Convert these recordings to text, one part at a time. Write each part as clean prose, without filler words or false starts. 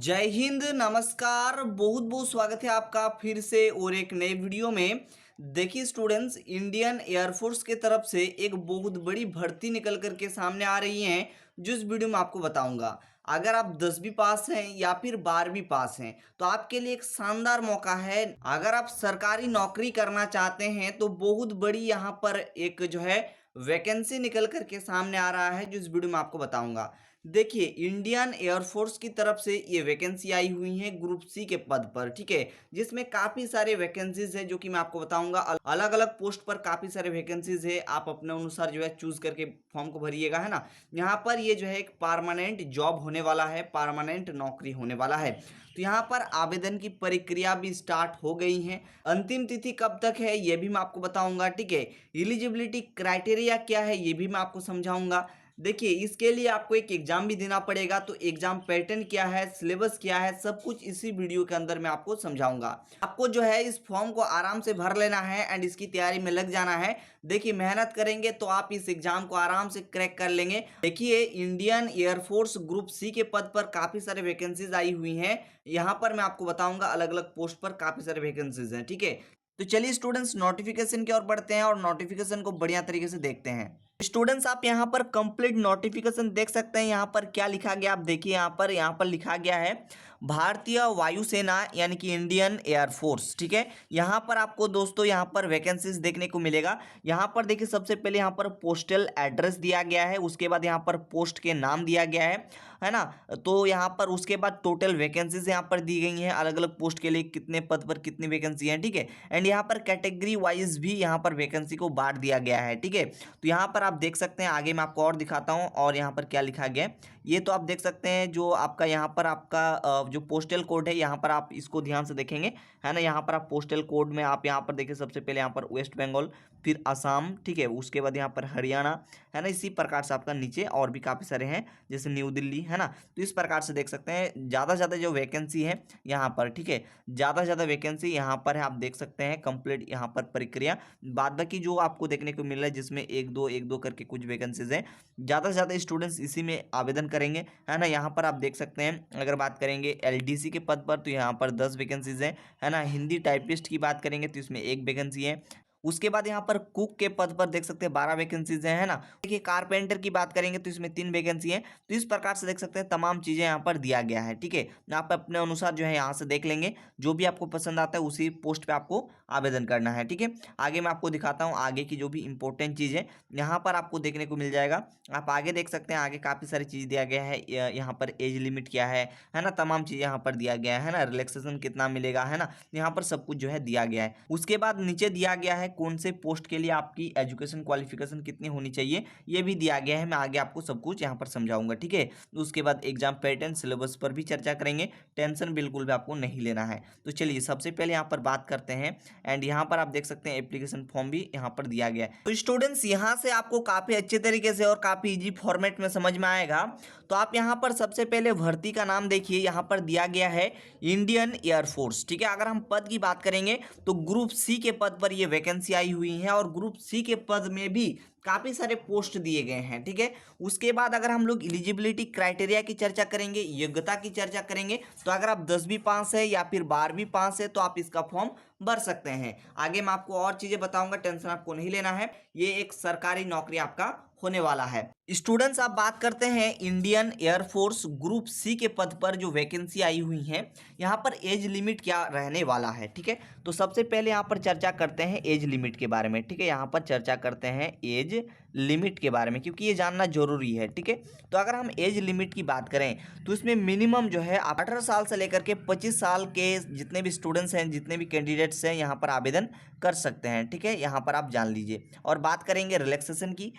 जय हिंद, नमस्कार। बहुत बहुत स्वागत है आपका फिर से और एक नए वीडियो में। देखिए स्टूडेंट्स, इंडियन एयरफोर्स के तरफ से एक बहुत बड़ी भर्ती निकल करके सामने आ रही है, जो इस वीडियो में आपको बताऊंगा। अगर आप 10वीं पास हैं या फिर 12वीं पास हैं तो आपके लिए एक शानदार मौका है। अगर आप सरकारी नौकरी करना चाहते हैं तो बहुत बड़ी यहाँ पर एक जो है वैकेंसी निकल करके सामने आ रहा है, जो इस वीडियो में आपको बताऊंगा। देखिए, इंडियन एयरफोर्स की तरफ से ये वैकेंसी आई हुई है ग्रुप सी के पद पर, ठीक है, जिसमें काफी सारे वैकेंसीज है जो कि मैं आपको बताऊंगा। अलग अलग पोस्ट पर काफी सारे वैकेंसीज है, आप अपने अनुसार जो है चूज करके फॉर्म को भरिएगा, है ना। यहाँ पर ये जो है एक परमानेंट जॉब होने वाला है, परमानेंट नौकरी होने वाला है। तो यहाँ पर आवेदन की प्रक्रिया भी स्टार्ट हो गई है। अंतिम तिथि कब तक है ये भी मैं आपको बताऊंगा, ठीक है। एलिजिबिलिटी क्राइटेरिया क्या है ये भी मैं आपको समझाऊंगा। देखिए, इसके लिए आपको एक एग्जाम भी देना पड़ेगा, तो एग्जाम पैटर्न क्या है, सिलेबस क्या है, सब कुछ इसी वीडियो के अंदर मैं आपको समझाऊंगा। आपको जो है इस फॉर्म को आराम से भर लेना है एंड इसकी तैयारी में लग जाना है। देखिए, मेहनत करेंगे तो आप इस एग्जाम को आराम से क्रैक कर लेंगे। देखिए, इंडियन एयरफोर्स ग्रुप सी के पद पर काफी सारे वैकेंसीज आई हुई हैं। यहाँ पर मैं आपको बताऊंगा अलग अलग पोस्ट पर काफी सारे वैकेंसीज हैं, ठीक है। तो चलिए स्टूडेंट्स, नोटिफिकेशन की ओर बढ़ते हैं और नोटिफिकेशन को बढ़िया तरीके से देखते हैं। स्टूडेंट्स, आप यहाँ पर कंप्लीट नोटिफिकेशन देख सकते हैं। यहाँ पर क्या लिखा गया आप देखिए, यहाँ पर लिखा गया है भारतीय वायुसेना यानी कि इंडियन एयरफोर्स, ठीक है। यहाँ पर आपको दोस्तों यहाँ पर वैकेंसीज देखने को मिलेगा। यहाँ पर देखिए, सबसे पहले यहाँ पर पोस्टल एड्रेस दिया गया है, उसके बाद यहाँ पर पोस्ट के नाम दिया गया है ना। तो यहाँ पर उसके बाद टोटल वैकेंसीज यहाँ पर दी गई हैं, अलग अलग पोस्ट के लिए कितने पद पर कितनी वैकेंसी है, ठीक है। एंड यहाँ पर कैटेगरी वाइज भी यहाँ पर वैकेंसी को बांट दिया गया है, ठीक है। तो यहाँ पर आप देख सकते हैं, आगे मैं आपको और दिखाता हूँ और यहाँ पर क्या लिखा गया है ये तो आप देख सकते हैं। जो आपका यहाँ पर आपका जो पोस्टल कोड है, यहाँ पर आप इसको ध्यान से देखेंगे, है ना। यहाँ पर आप पोस्टल कोड में आप यहाँ पर देखिए, सबसे पहले यहाँ पर वेस्ट बंगाल, फिर असम, ठीक है, उसके बाद यहाँ पर हरियाणा, है ना। इसी प्रकार से आपका नीचे और भी काफ़ी सारे हैं, जैसे न्यू दिल्ली, है ना। तो इस प्रकार से देख सकते हैं ज़्यादा से ज़्यादा जो वैकेंसी है यहाँ पर, ठीक है, ज़्यादा से ज़्यादा वैकेंसी यहाँ पर है। आप देख सकते हैं कंप्लीट यहाँ पर प्रक्रिया। बाद बाकी जो आपको देखने को मिल रहा है जिसमें एक दो करके कुछ वैकेंसीज हैं, ज़्यादा से ज़्यादा स्टूडेंट्स इसी में आवेदन करेंगे, है ना। यहाँ पर आप देख सकते हैं, अगर बात करेंगे एलडीसी के पद पर तो यहाँ पर 10 वैकेंसीज हैं, है ना। हिंदी टाइपिस्ट की बात करेंगे तो इसमें 1 वैकेंसी है। उसके बाद यहाँ पर कुक के पद पर देख सकते हैं 12 वैकेंसीज हैं, है ना। देखिए, कारपेंटर की बात करेंगे तो इसमें 3 वैकेंसी है। तो इस प्रकार से देख सकते हैं तमाम चीज़ें यहाँ पर दिया गया है, ठीक है। आप अपने अनुसार जो है यहाँ से देख लेंगे, जो भी आपको पसंद आता है उसी पोस्ट पे आपको आवेदन करना है, ठीक है। आगे मैं आपको दिखाता हूँ आगे की जो भी इंपॉर्टेंट चीज़ है, यहाँ पर आपको देखने को मिल जाएगा। आप आगे देख सकते हैं, आगे काफ़ी सारी चीज़ दिया गया है। यहाँ पर एज लिमिट क्या है ना, तमाम चीज़ यहाँ पर दिया गया है ना। रिलैक्सेशन कितना मिलेगा, है ना, यहाँ पर सब कुछ जो है दिया गया है। उसके बाद नीचे दिया गया है कौन से पोस्ट के लिए आपकी एजुकेशन क्वालिफिकेशन कितनी होनी चाहिए, ये भी दिया गया है। मैं आगे आपको सब कुछ यहाँ पर समझाऊंगा, ठीक है। उसके बाद एग्जाम पैटर्न, सिलेबस पर भी चर्चा करेंगे। टेंशन बिल्कुल भी आपको नहीं लेना है। तो चलिए सबसे पहले यहाँ पर बात करते हैं। एंड यहाँ पर आप देख सकते हैं एप्लीकेशन फॉर्म भी यहाँ पर दिया गया है। तो स्टूडेंट्स, यहाँ से आपको काफ़ी अच्छे तरीके से और काफ़ी इजी फॉर्मेट में समझ में आएगा। तो आप यहाँ पर सबसे पहले भर्ती का नाम देखिए, यहाँ पर दिया गया है इंडियन एयरफोर्स, ठीक है। अगर हम पद की बात करेंगे तो ग्रुप सी के पद पर यह वैकेंसी आई हुई है और ग्रुप सी के पद में भी काफी सारे पोस्ट दिए गए हैं, ठीक है। उसके बाद अगर हम लोग एलिजिबिलिटी क्राइटेरिया की चर्चा करेंगे, योग्यता की चर्चा करेंगे, तो अगर आप 10वीं पास है या फिर 12वीं पास है तो आप इसका फॉर्म भर सकते हैं। आगे मैं आपको और चीजें बताऊंगा, टेंशन आपको नहीं लेना है। ये एक सरकारी नौकरी आपका होने वाला है। स्टूडेंट्स, आप बात करते हैं इंडियन एयरफोर्स ग्रुप सी के पद पर जो वैकेंसी आई हुई है, यहाँ पर एज लिमिट क्या रहने वाला है, ठीक है। तो सबसे पहले यहाँ पर चर्चा करते हैं एज लिमिट के बारे में, ठीक है। यहाँ पर चर्चा करते हैं एज लिमिट के बारे में, क्योंकि ये जानना जरूरी है, ठीक है। तो अगर हम एज लिमिट की बात करें तो इसमें मिनिमम जो है 18 साल से लेकर के 25 साल के जितने भी स्टूडेंट्स हैं, जितने भी कैंडिडेट्स हैं, यहाँ पर आवेदन कर सकते हैं, ठीक है। यहाँ पर आप जान लीजिए। और बात करेंगे रिलैक्सेशन की।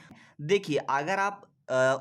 देखिए, अगर आप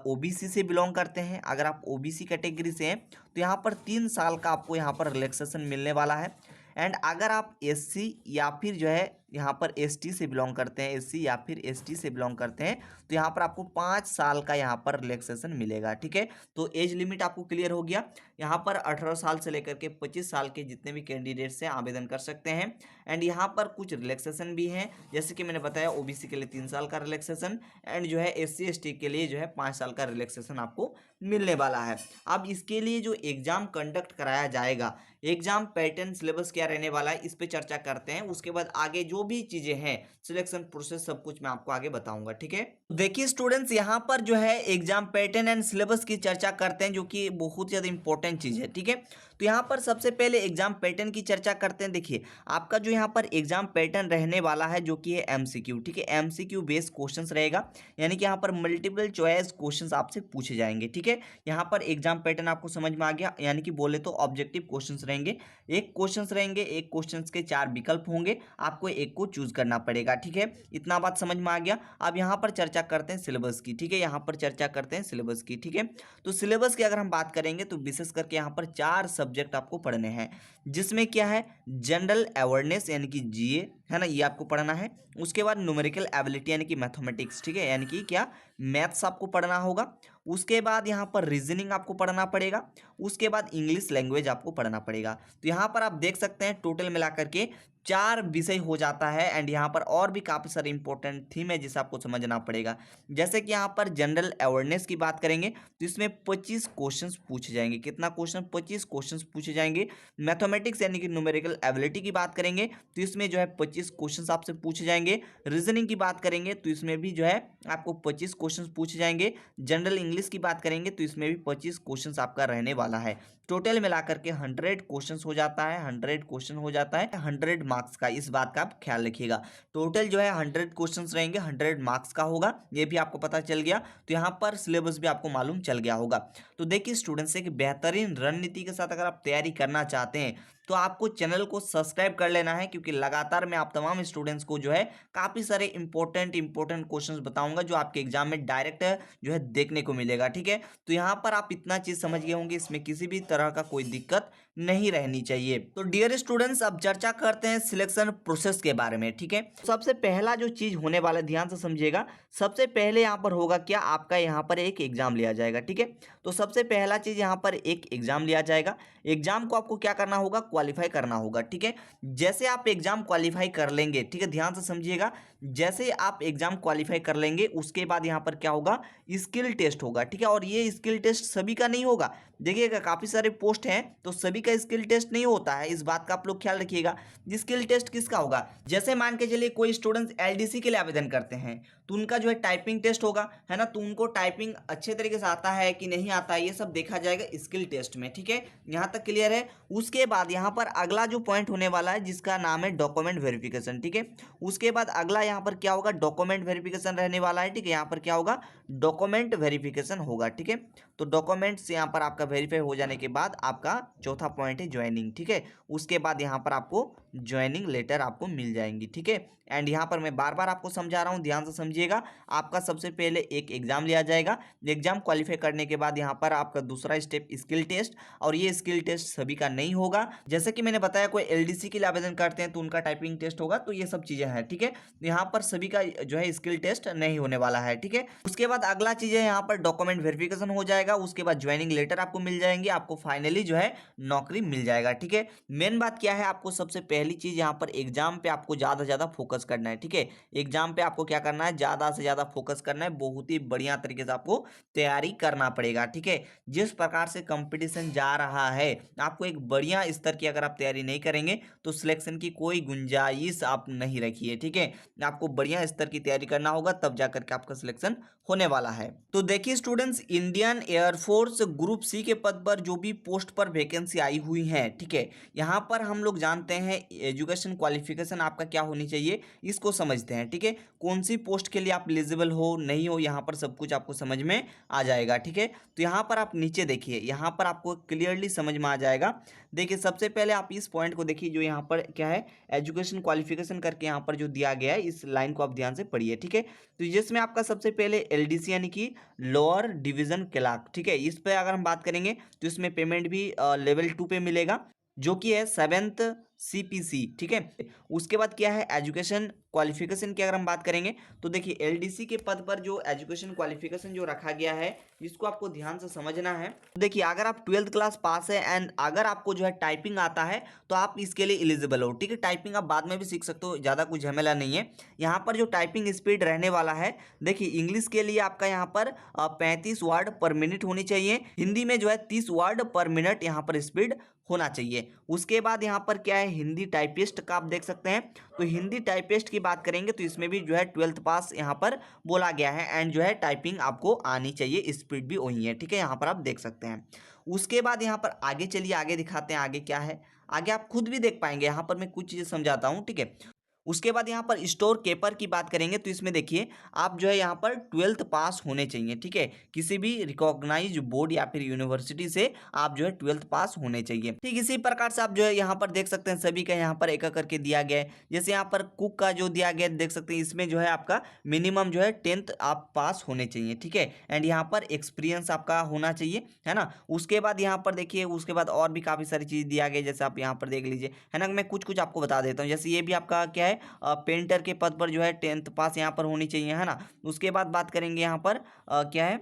ओबीसी से बिलोंग करते हैं, अगर आप ओबीसी कैटेगरी से हैं तो यहाँ पर 3 साल का आपको यहाँ पर रिलैक्सेशन मिलने वाला है। एंड अगर आप एससी या फिर जो है यहाँ पर एसटी से बिलोंग करते हैं, एससी या फिर एसटी से बिलोंग करते हैं, तो यहाँ पर आपको 5 साल का यहाँ पर रिलैक्सेशन मिलेगा। ठीक है, तो एज लिमिट आपको क्लियर हो गया। यहाँ पर 18 साल से लेकर के 25 साल के जितने भी कैंडिडेट्स हैं आवेदन कर सकते हैं। एंड यहाँ पर कुछ रिलैक्सेशन भी हैं, जैसे कि मैंने बताया ओबीसी के लिए 3 साल का रिलैक्सेशन एंड जो है एससी एसटी के लिए जो है 5 साल का रिलैक्सेशन आपको मिलने वाला है। अब इसके लिए जो एग्जाम कंडक्ट कराया जाएगा, एग्जाम पैटर्न सिलेबस क्या रहने वाला है, इस पे चर्चा करते हैं। उसके बाद आगे जो भी चीजें हैं, सिलेक्शन प्रोसेस, सब कुछ मैं आपको आगे बताऊंगा। ठीक है, देखिए स्टूडेंट्स, यहाँ पर जो है एग्जाम पैटर्न एंड सिलेबस की चर्चा करते हैं, जो कि बहुत ज्यादा इंपॉर्टेंट चीज है। ठीक है, तो यहाँ पर सबसे पहले एग्जाम पैटर्न की चर्चा करते हैं। देखिए आपका जो यहाँ पर एग्जाम पैटर्न रहने वाला है, जो कि है एमसीक्यू। ठीक है, एमसीक्यू बेस्ड क्वेश्चंस रहेगा, यानी कि यहाँ पर मल्टीपल चॉइस क्वेश्चंस आपसे पूछे जाएंगे। ठीक है, यहाँ पर एग्जाम पैटर्न आपको समझ में आ गया, यानी कि बोले तो ऑब्जेक्टिव क्वेश्चंस रहेंगे। एक क्वेश्चंस रहेंगे, एक क्वेश्चंस के 4 विकल्प होंगे, आपको एक को चूज करना पड़ेगा। ठीक है, इतना बात समझ में आ गया। अब यहाँ पर चर्चा करते हैं सिलेबस की। ठीक है, यहाँ पर चर्चा करते हैं सिलेबस की। ठीक है, तो सिलेबस की अगर हम बात करेंगे तो विशेष करके यहाँ पर 4 सब्जेक्ट आपको पढ़ने हैं, जिसमें क्या है, जनरल अवेयरनेस यानी कि जीए है ना, ये आपको पढ़ना है। उसके बाद न्यूमेरिकल एबिलिटी यानी कि मैथमेटिक्स। ठीक है, यानी कि क्या, मैथ्स आपको पढ़ना होगा। उसके बाद यहाँ पर रीजनिंग आपको पढ़ना पड़ेगा। उसके बाद इंग्लिश लैंग्वेज आपको पढ़ना पड़ेगा। तो यहाँ पर आप देख सकते हैं टोटल मिलाकर के 4 विषय हो जाता है। एंड यहाँ पर और भी काफ़ी सारे इंपॉर्टेंट थीम है जिसे आपको समझना पड़ेगा। जैसे कि यहाँ पर जनरल अवेयरनेस की बात करेंगे तो इसमें 25 क्वेश्चंस पूछे जाएंगे। कितना क्वेश्चन, 25 क्वेश्चंस पूछे जाएंगे। मैथमेटिक्स यानी कि न्यूमेरिकल एबिलिटी की बात करेंगे तो इसमें जो है 25 क्वेश्चंस आपसे पूछे जाएंगे। रीजनिंग की बात करेंगे तो इसमें भी जो है आपको 25 क्वेश्चंस पूछे जाएंगे। जनरल इंग्लिश की बात करेंगे तो इसमें भी 25 क्वेश्चंस आपका रहने वाला है। टोटल मिलाकर के 100 क्वेश्चंस हो जाता है। 100 क्वेश्चन हो जाता है 100 मार्क्स का, इस बात का आप ख्याल रखिएगा। टोटल जो है 100 क्वेश्चंस रहेंगे, 100 मार्क्स का होगा, ये भी आपको पता चल गया। तो यहाँ पर सिलेबस भी आपको मालूम चल गया होगा। तो देखिए स्टूडेंट्स, एक बेहतरीन रणनीति के साथ अगर आप तैयारी करना चाहते हैं तो आपको चैनल को सब्सक्राइब कर लेना है, क्योंकि लगातार मैं आप तमाम स्टूडेंट्स को जो है काफ़ी सारे इंपॉर्टेंट क्वेश्चंस बताऊंगा, जो आपके एग्जाम में डायरेक्ट जो है देखने को मिलेगा। ठीक है, तो यहाँ पर आप इतना चीज़ समझ गए होंगे, इसमें किसी भी तरह का कोई दिक्कत नहीं रहनी चाहिए। तो डियर स्टूडेंट्स, अब चर्चा करते हैं सिलेक्शन प्रोसेस के बारे में। ठीक है, सबसे पहला जो चीज होने वाला है, ध्यान से समझिएगा। सबसे पहले यहाँ पर होगा क्या, आपका यहाँ पर एक एग्जाम लिया जाएगा। ठीक है, तो सबसे पहला चीज यहाँ पर एक एग्जाम लिया जाएगा। एग्जाम को आपको क्या करना होगा, क्वालिफाई करना होगा। ठीक है, जैसे आप एग्जाम क्वालिफाई कर लेंगे, ठीक है, ध्यान से समझिएगा, जैसे आप एग्जाम क्वालिफाई कर लेंगे उसके बाद यहाँ पर क्या होगा, स्किल टेस्ट होगा। ठीक है, और ये स्किल टेस्ट सभी का नहीं होगा। देखिएगा काफ़ी सारे पोस्ट हैं तो सभी का स्किल टेस्ट नहीं होता है, इस बात का आप लोग ख्याल रखिएगा। स्किल टेस्ट किसका होगा, जैसे मान के चलिए कोई स्टूडेंट्स एलडीसी के लिए आवेदन करते हैं तो उनका जो है टाइपिंग टेस्ट होगा, है ना, तो उनको टाइपिंग अच्छे तरीके से आता है कि नहीं आता है, ये सब देखा जाएगा स्किल टेस्ट में। ठीक है, यहाँ तक क्लियर है। उसके बाद यहाँ पर अगला जो पॉइंट होने वाला है जिसका नाम है डॉक्यूमेंट वेरिफिकेशन। ठीक है, उसके बाद अगला यहाँ पर क्या होगा, डॉक्यूमेंट वेरिफिकेशन रहने वाला है। ठीक है, यहाँ पर क्या होगा, डॉक्यूमेंट वेरिफिकेशन होगा। ठीक है, तो डॉक्यूमेंट्स यहाँ पर आपका वेरीफाई हो जाने के बाद आपका चौथा पॉइंट है ज्वाइनिंग। ठीक है, उसके बाद यहाँ पर आपको ज्वाइनिंग लेटर आपको मिल जाएंगी। ठीक है, एंड यहाँ पर मैं बार बार आपको समझा रहा हूँ, ध्यान से समझिएगा। आपका सबसे पहले एक एग्जाम लिया जाएगा। एग्जाम क्वालिफाई करने के बाद यहाँ पर आपका दूसरा स्टेप स्किल टेस्ट, और ये स्किल टेस्ट सभी का नहीं होगा। जैसे कि मैंने बताया कोई एलडीसी के लिए आवेदन करते हैं तो उनका टाइपिंग टेस्ट होगा, तो ये सब चीजें हैं। ठीक है, यहाँ पर सभी का जो है स्किल टेस्ट नहीं होने वाला है। ठीक है, उसके बाद अगला चीज है यहाँ पर डॉक्यूमेंट वेरिफिकेशन हो जाएगा। उसके बाद ज्वाइनिंग लेटर आपको मिल जाएंगे, आपको फाइनली जो है नौकरी मिल जाएगा। ठीक है, मेन बात क्या है, आपको सबसे पहली चीज यहाँ पर एग्जाम पे आपको ज्यादा से ज्यादा फोकस करना है। ठीक है, एग्जाम पे आपको क्या करना है, ज्यादा से ज्यादा फोकस करना है, बहुत ही बढ़िया तरीके से आपको तैयारी करना पड़ेगा। ठीक है, जिस प्रकार से कंपटीशन जा रहा है, आपको एक बढ़िया स्तर की अगर आप तैयारी नहीं करेंगे तो सिलेक्शन की कोई गुंजाइश आप नहीं रखिए। ठीक है, आपको बढ़िया स्तर की तैयारी करना होगा, तब जाकर के आपका सिलेक्शन होने वाला है। तो देखिए students, Indian air force group C के पद पर जो भी पोस्ट पर वैकेंसी आई हुई है, ठीक है, यहाँ पर हम लोग जानते हैं एजुकेशन क्वालिफिकेशन आपका क्या होनी चाहिए, इसको समझते हैं। ठीक है, कौन सी पोस्ट के लिए आप एलिजिबल हो नहीं हो, यहाँ पर सब कुछ आपको समझ में आ जाएगा। ठीक है, तो यहाँ पर आप नीचे देखिए, यहाँ पर आपको क्लियरली समझ में आ जाएगा। देखिए सबसे पहले आप इस पॉइंट को देखिए, जो यहाँ पर क्या है, एजुकेशन क्वालिफिकेशन करके यहाँ पर जो दिया गया है, इस लाइन को आप ध्यान से पढ़िए। ठीक है, तो जिसमें आपका सबसे पहले एलडीसी यानी कि लोअर डिवीजन क्लर्क, ठीक है, इस पे अगर हम बात करेंगे तो इसमें पेमेंट भी लेवल 2 पे मिलेगा। जो कि है 7th CPC, ठीक है। उसके बाद क्या है एजुकेशन क्वालिफिकेशन की अगर हम बात करेंगे तो देखिए LDC के पद पर जो एजुकेशन क्वालिफिकेशन जो रखा गया है इसको आपको ध्यान से समझना है। देखिए अगर आप 12th क्लास पास है एंड अगर आपको जो है टाइपिंग आता है तो आप इसके लिए एलिजिबल हो, ठीक है। टाइपिंग आप बाद में भी सीख सकते हो, ज़्यादा कुछ झमेला नहीं है। यहाँ पर जो टाइपिंग स्पीड रहने वाला है, देखिए इंग्लिश के लिए आपका यहाँ पर 35 वर्ड पर मिनट होनी चाहिए, हिंदी में जो है 30 वर्ड पर मिनट यहाँ पर स्पीड होना चाहिए। उसके बाद यहाँ पर क्या है हिंदी टाइपिस्ट का आप देख सकते हैं। तो हिंदी टाइपिस्ट की बात करेंगे तो इसमें भी जो है 12th पास यहाँ पर बोला गया है एंड जो है टाइपिंग आपको आनी चाहिए, स्पीड भी वही है, ठीक है। यहाँ पर आप देख सकते हैं। उसके बाद यहाँ पर आगे चलिए, आगे दिखाते हैं आगे क्या है। आगे आप खुद भी देख पाएंगे, यहाँ पर मैं कुछ चीज़ें समझाता हूँ, ठीक है। उसके बाद यहाँ पर स्टोर कीपर की बात करेंगे तो इसमें देखिए आप जो है यहाँ पर 12th पास होने चाहिए, ठीक है। किसी भी रिकॉग्नाइज बोर्ड या फिर यूनिवर्सिटी से आप जो है 12th पास होने चाहिए, ठीक। इसी प्रकार से आप जो है यहाँ पर देख सकते हैं सभी का यहाँ पर एक एक करके दिया गया है। जैसे यहाँ पर कुक का जो दिया गया है देख सकते हैं, इसमें जो है आपका मिनिमम जो है 10th आप पास होने चाहिए, ठीक है। एंड यहाँ पर एक्सपीरियंस आपका होना चाहिए, है ना। उसके बाद यहाँ पर देखिए उसके बाद और भी काफ़ी सारी चीज़ दिया गया, जैसे आप यहाँ पर देख लीजिए, है ना। मैं कुछ कुछ आपको बता देता हूँ। जैसे ये भी आपका क्या है पेंटर के पद पर जो है 10th पास यहाँ पर होनी चाहिए, है ना। उसके बाद बात करेंगे यहाँ पर क्या है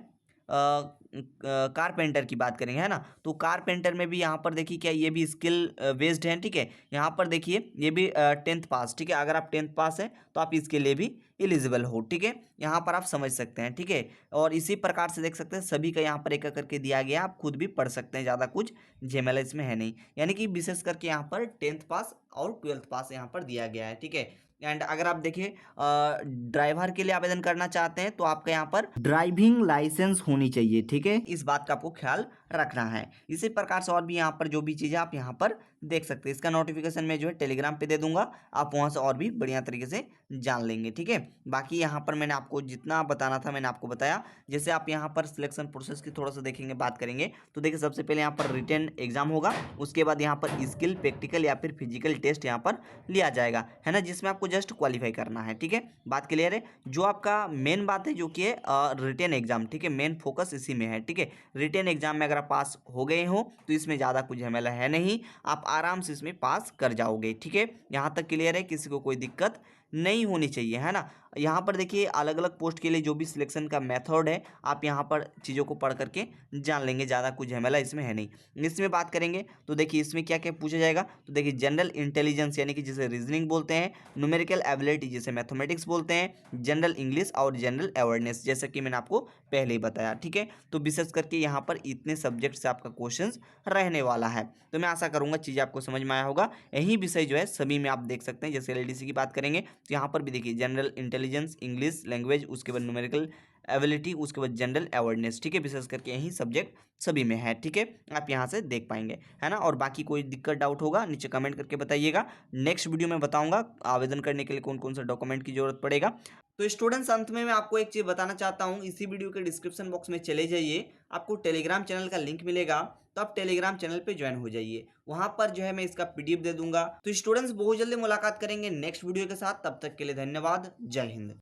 कारपेंटर की बात करेंगे, है ना। तो कारपेंटर में भी यहाँ पर देखिए क्या ये भी स्किल बेस्ड है, ठीक है। यहाँ पर देखिए ये भी 10th पास, ठीक है। अगर आप 10th पास है तो आप इसके लिए भी एलिजिबल हो, ठीक है। यहाँ पर आप समझ सकते हैं, ठीक है। और इसी प्रकार से देख सकते हैं सभी का यहाँ पर एक एक करके दिया गया, आप खुद भी पढ़ सकते हैं, ज़्यादा कुछ झमेला इसमें है नहीं। यानी कि विशेष करके यहाँ पर 10th पास और 12th पास यहाँ पर दिया गया है, ठीक है। एंड अगर आप देखिए ड्राइवर के लिए आवेदन करना चाहते हैं तो आपका यहाँ पर ड्राइविंग लाइसेंस होनी चाहिए, ठीक है। इस बात का आपको ख्याल रखना है। इसी प्रकार से और भी यहाँ पर जो भी चीज़ें आप यहाँ पर देख सकते हैं, इसका नोटिफिकेशन मैं जो है टेलीग्राम पे दे दूंगा, आप वहाँ से और भी बढ़िया तरीके से जान लेंगे, ठीक है। बाकी यहाँ पर मैंने आपको जितना बताना था मैंने आपको बताया। जैसे आप यहाँ पर सिलेक्शन प्रोसेस की थोड़ा सा देखेंगे, बात करेंगे तो देखिए सबसे पहले यहाँ पर रिटन एग्जाम होगा, उसके बाद यहाँ पर स्किल प्रैक्टिकल या फिर फिजिकल टेस्ट यहाँ पर लिया जाएगा, है ना, जिसमें आपको जस्ट क्वालिफाई करना है, ठीक है। बात क्लियर है। जो आपका मेन बात है जो कि है रिटन एग्जाम, ठीक है, मेन फोकस इसी में है, ठीक है। रिटन एग्जाम में अगर आप पास हो गए हो तो इसमें ज़्यादा कुछ झमेला है नहीं, आप आराम से इसमें पास कर जाओगे, ठीक है। यहाँ तक क्लियर है, किसी को कोई दिक्कत नहीं होनी चाहिए, है ना। यहाँ पर देखिए अलग अलग पोस्ट के लिए जो भी सिलेक्शन का मेथड है आप यहाँ पर चीज़ों को पढ़ करके जान लेंगे, ज़्यादा कुछ झमेला इसमें है नहीं। इसमें बात करेंगे तो देखिए इसमें क्या क्या पूछा जाएगा, तो देखिए जनरल इंटेलिजेंस यानी कि जिसे रीजनिंग बोलते हैं, न्यूमेरिकल एबिलिटी जिसे मैथमेटिक्स बोलते हैं, जनरल इंग्लिश और जनरल अवेयरनेस जैसा कि मैंने आपको पहले ही बताया, ठीक है। तो विशेष करके यहाँ पर इतने सब्जेक्ट से आपका क्वेश्चन रहने वाला है। तो मैं आशा करूँगा चीज़ें आपको समझ में आया होगा। यही विषय जो है सभी में आप देख सकते हैं। जैसे LDC की बात करेंगे तो यहाँ पर भी देखिए जनरल इंटेलिजेंस, इंग्लिश लैंग्वेज, उसके बाद न्यूमेरिकल एबिलिटी, उसके बाद जनरल अवेयरनेस, ठीक है। विशेष करके यही सब्जेक्ट सभी में है, ठीक है। आप यहाँ से देख पाएंगे, है ना। और बाकी कोई दिक्कत डाउट होगा नीचे कमेंट करके बताइएगा। नेक्स्ट वीडियो में बताऊंगा आवेदन करने के लिए कौन कौन सा डॉक्यूमेंट की जरूरत पड़ेगा। तो स्टूडेंट्स अंत में मैं आपको एक चीज़ बताना चाहता हूँ, इसी वीडियो के डिस्क्रिप्शन बॉक्स में चले जाइए, आपको टेलीग्राम चैनल का लिंक मिलेगा, तो आप टेलीग्राम चैनल पे ज्वाइन हो जाइए। वहां पर जो है मैं इसका PDF दे दूंगा। तो स्टूडेंट्स बहुत जल्दी मुलाकात करेंगे नेक्स्ट वीडियो के साथ, तब तक के लिए धन्यवाद, जय हिंद।